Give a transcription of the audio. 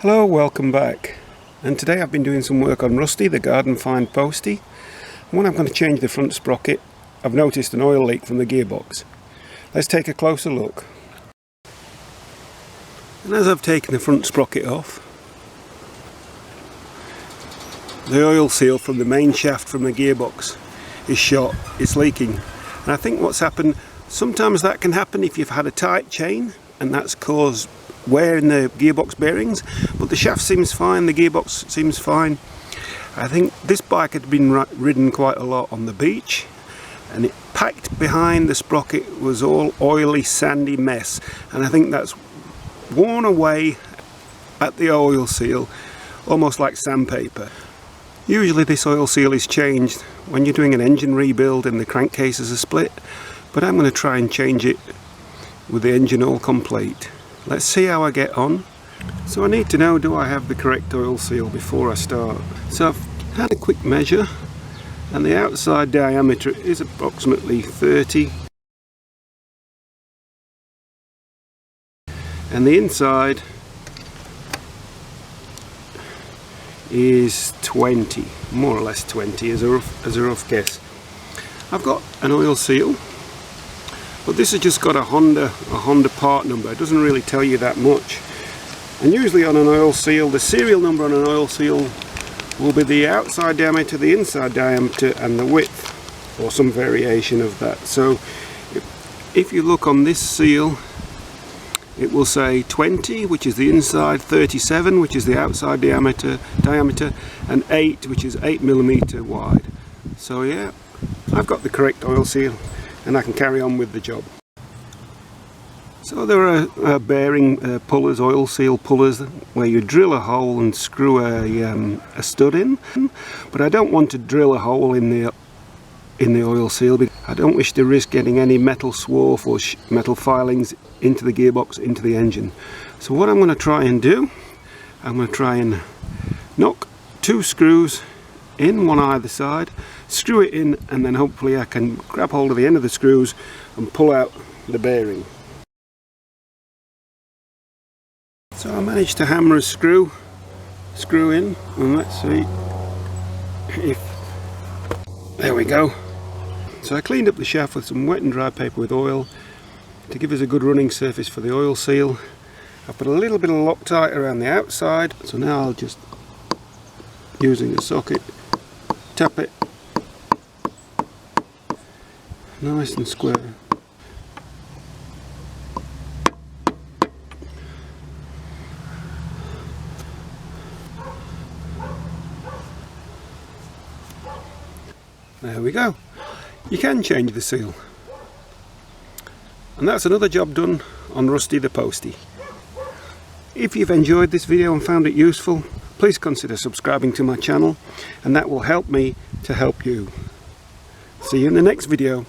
Hello, welcome back. And today I've been doing some work on Rusty, the garden find Postie. And when I'm going to change the front sprocket, I've noticed an oil leak from the gearbox. Let's take a closer look. And as I've taken the front sprocket off, the oil seal from the main shaft from the gearbox is shot, it's leaking. And I think what's happened, sometimes that can happen if you've had a tight chain and that's caused wear in the gearbox bearings, but the shaft seems fine, the gearbox seems fine. I think this bike had been ridden quite a lot on the beach, and it packed behind the sprocket was all oily sandy mess, and I think that's worn away at the oil seal almost like sandpaper. Usually this oil seal is changed when you're doing an engine rebuild and the crankcases are split, but I'm going to try and change it with the engine all complete. Let's see how I get on. So I need to know, do I have the correct oil seal before I start? So I've had a quick measure, and the outside diameter is approximately 30, and the inside is 20, more or less 20 as a rough guess. I've got an oil seal, but this has just got a Honda part number. It doesn't really tell you that much. And usually on an oil seal, the serial number on an oil seal will be the outside diameter, the inside diameter, and the width, or some variation of that. So if you look on this seal, it will say 20, which is the inside, 37, which is the outside diameter, and 8, which is 8mm wide. So yeah, I've got the correct oil seal, and I can carry on with the job. So there are bearing pullers, oil seal pullers, where you drill a hole and screw a stud in, but I don't want to drill a hole in the oil seal because I don't wish to risk getting any metal swarf or metal filings into the gearbox, into the engine. So what I'm going to try and do, I'm going to try and knock 2 screws in, one either side, screw it in, and then hopefully I can grab hold of the end of the screws and pull out the bearing. So I managed to hammer a screw in, and let's see if, there we go. So I cleaned up the shaft with some wet and dry paper with oil to give us a good running surface for the oil seal. I put a little bit of Loctite around the outside, so now I'll just, using a socket, tap it nice and square. There we go. You can change the seal. And that's another job done on Rusty the Postie. If you've enjoyed this video and found it useful, please consider subscribing to my channel, and that will help me to help you. See you in the next video.